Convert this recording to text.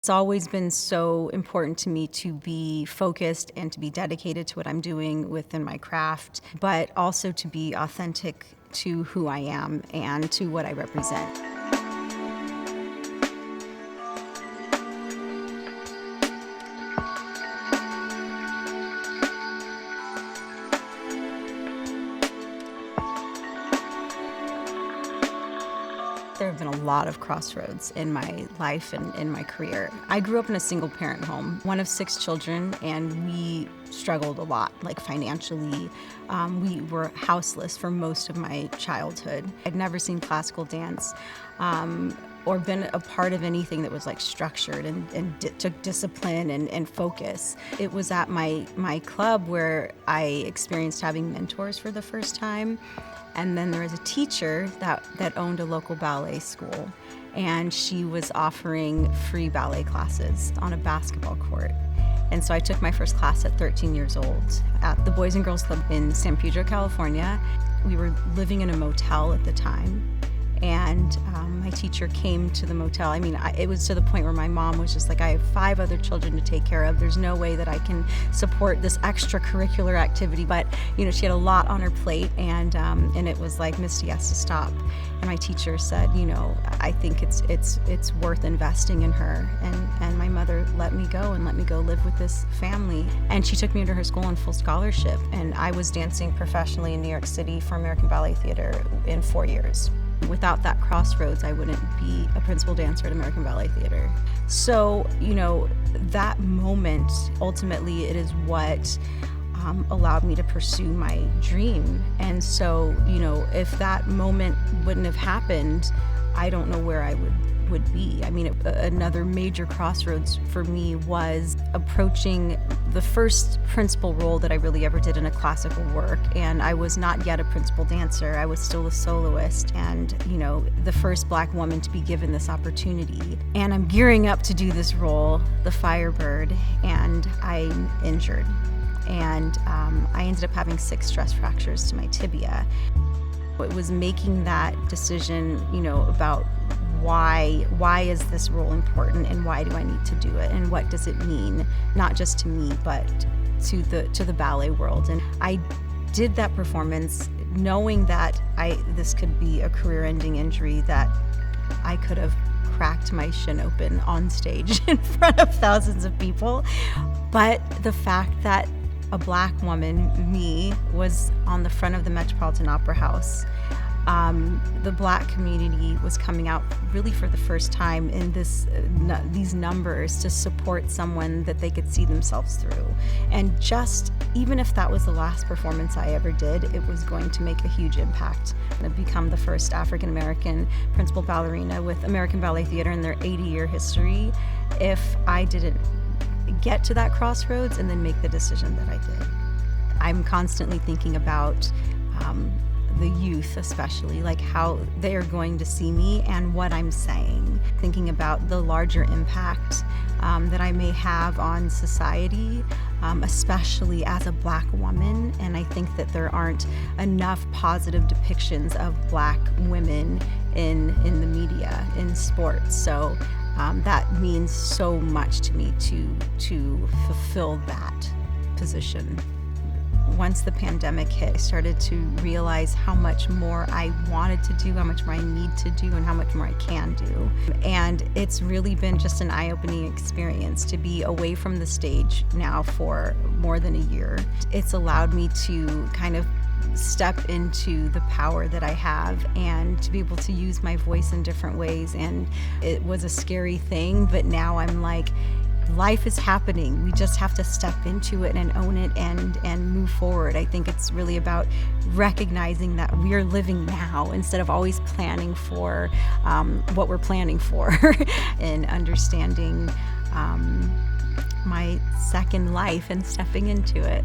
It's always been so important to me to be focused and to be dedicated to what I'm doing within my craft, but also to be authentic to who I am and to what I represent. There have been a lot of crossroads in my life and in my career. I grew up in a single-parent home, one of 6 children, and we struggled a lot, like financially. We were houseless for most of my childhood. I'd never seen classical dance or been a part of anything that was like structured and took discipline and focus. It was at my club where I experienced having mentors for the first time. And then there was a teacher that owned a local ballet school, and she was offering free ballet classes on a basketball court. And so I took my first class at 13 years old at the Boys and Girls Club in San Pedro, California. We were living in a motel at the time, and my teacher came to the motel. I mean, it was to the point where my mom was just like, I have 5 other children to take care of. There's no way that I can support this extracurricular activity. But, you know, she had a lot on her plate, and it was like, Misty has to stop. And my teacher said, you know, I think it's worth investing in her. And my mother let me go live with this family. And she took me into her school on full scholarship. And I was dancing professionally in New York City for American Ballet Theater in 4 years. Without that crossroads, I wouldn't be a principal dancer at American Ballet Theater. So, you know, that moment, ultimately, it is what allowed me to pursue my dream. And so, you know, if that moment wouldn't have happened, I don't know where I would be. I mean, another major crossroads for me was approaching the first principal role that I really ever did in a classical work. And I was not yet a principal dancer. I was still a soloist, and, you know, the first Black woman to be given this opportunity. And I'm gearing up to do this role, the Firebird, and I'm injured. And I ended up having 6 stress fractures to my tibia. It was making that decision, you know, about why is this role important, and why do I need to do it, and what does it mean, not just to me, but to the ballet world. And I did that performance knowing that this could be a career-ending injury, that I could have cracked my shin open on stage in front of thousands of people. But the fact that a Black woman, me, was on the front of the Metropolitan Opera House. The Black community was coming out really for the first time in these numbers to support someone that they could see themselves through. And just, even if that was the last performance I ever did, it was going to make a huge impact. And become the first African-American principal ballerina with American Ballet Theater in their 80-year history, if I didn't get to that crossroads and then make the decision that I did. I'm constantly thinking about the youth, especially, like how they are going to see me and what I'm saying. Thinking about the larger impact that I may have on society, especially as a Black woman. And I think that there aren't enough positive depictions of Black women in the media, in sports. So that means so much to me to fulfill that position. Once the pandemic hit, I started to realize how much more I wanted to do, how much more I need to do, and how much more I can do. And it's really been just an eye-opening experience to be away from the stage now for more than a year. It's allowed me to kind of step into the power that I have and to be able to use my voice in different ways. And it was a scary thing, but now I'm like, life is happening. We just have to step into it and own it and move forward. I think it's really about recognizing that we're living now instead of always planning for what we're planning for and understanding my second life and stepping into it.